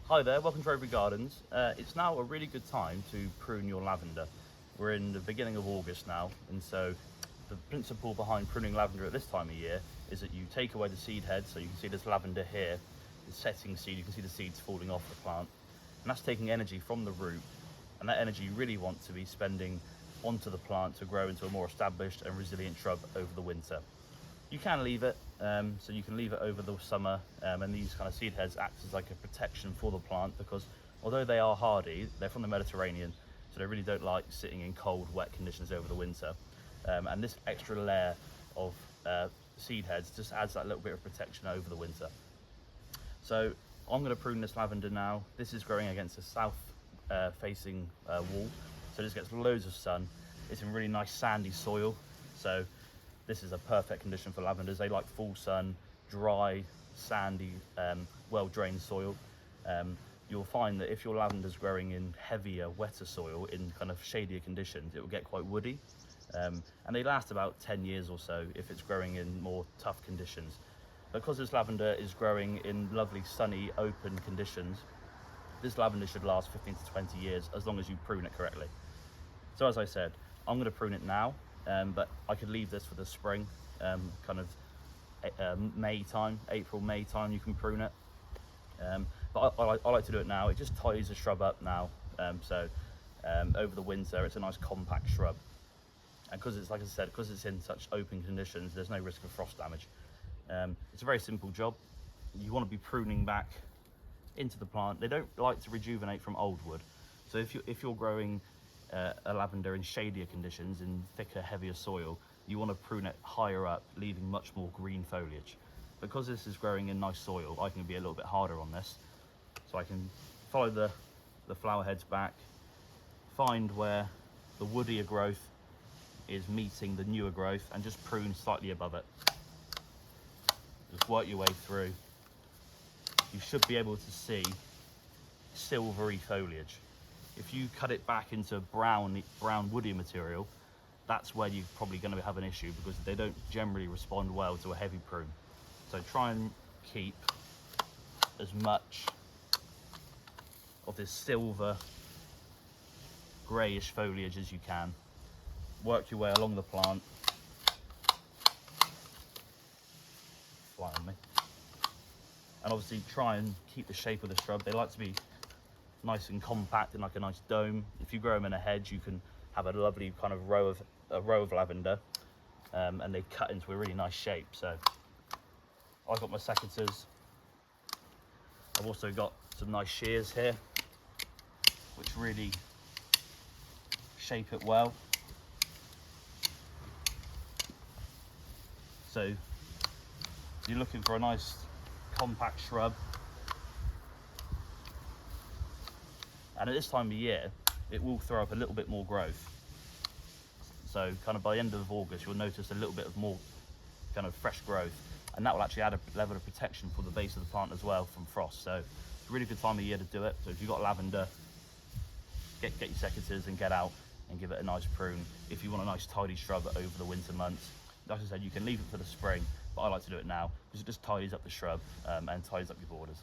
Hi there, welcome to Overy Gardens. It's now a really good time to prune your lavender. We're in the beginning of August now, and so the principle behind pruning lavender at this time of year is that you take away the seed head. So you can see this lavender here is setting seed, you can see the seeds falling off the plant, and that's taking energy from the root, and that energy you really want to be spending onto the plant to grow into a more established and resilient shrub over the winter. You can leave it, so you can leave it over the summer, and these kind of seed heads act as like a protection for the plant, because although they are hardy, they're from the Mediterranean, so they really don't like sitting in cold, wet conditions over the winter. And this extra layer of seed heads just adds that little bit of protection over the winter. So I'm going to prune this lavender now. This is growing against a south facing wall, so this gets loads of sun. It's in really nice sandy soil, so this is a perfect condition for lavenders. They like full sun, dry, sandy, well-drained soil. You'll find that if your lavender's growing in heavier, wetter soil, in kind of shadier conditions, it will get quite woody. And they last about 10 years or so if it's growing in more tough conditions. Because this lavender is growing in lovely, sunny, open conditions, this lavender should last 15 to 20 years as long as you prune it correctly. So as I said, I'm going to prune it now. But I could leave this for the spring, kind of May time, April, May time, you can prune it. But I like to do it now. It just ties the shrub up now. Over the winter, it's a nice compact shrub. And because it's, like I said, because it's in such open conditions, there's no risk of frost damage. It's a very simple job. You want to be pruning back into the plant. They don't like to rejuvenate from old wood. So if you're growing a lavender in shadier conditions, in thicker, heavier soil, you want to prune it higher up, leaving much more green foliage. Because this is growing in nice soil, I can be a little bit harder on this. So I can follow the flower heads back, find where the woodier growth is meeting the newer growth, and just prune slightly above it. Just work your way through. You should be able to see silvery foliage. If you cut it back into brown woody material, that's where you're probably going to have an issue, because they don't generally respond well to a heavy prune. So try and keep as much of this silver greyish foliage as you can. Work your way along the plant. Fly on me. And obviously try and keep the shape of the shrub. They like to be nice and compact and like a nice dome. If you grow them in a hedge, you can have a lovely kind of row of lavender, and they cut into a really nice shape. So I've got my secateurs. I've also got some nice shears here, which really shape it well. So you're looking for a nice compact shrub. And at this time of year, it will throw up a little bit more growth. So kind of by the end of August, you'll notice a little bit of more kind of fresh growth, and that will actually add a level of protection for the base of the plant as well from frost. So it's a really good time of year to do it. So if you've got lavender, get your secateurs and get out and give it a nice prune. If you want a nice tidy shrub over the winter months, like I said, you can leave it for the spring, but I like to do it now because it just tidies up the shrub and tidies up your borders.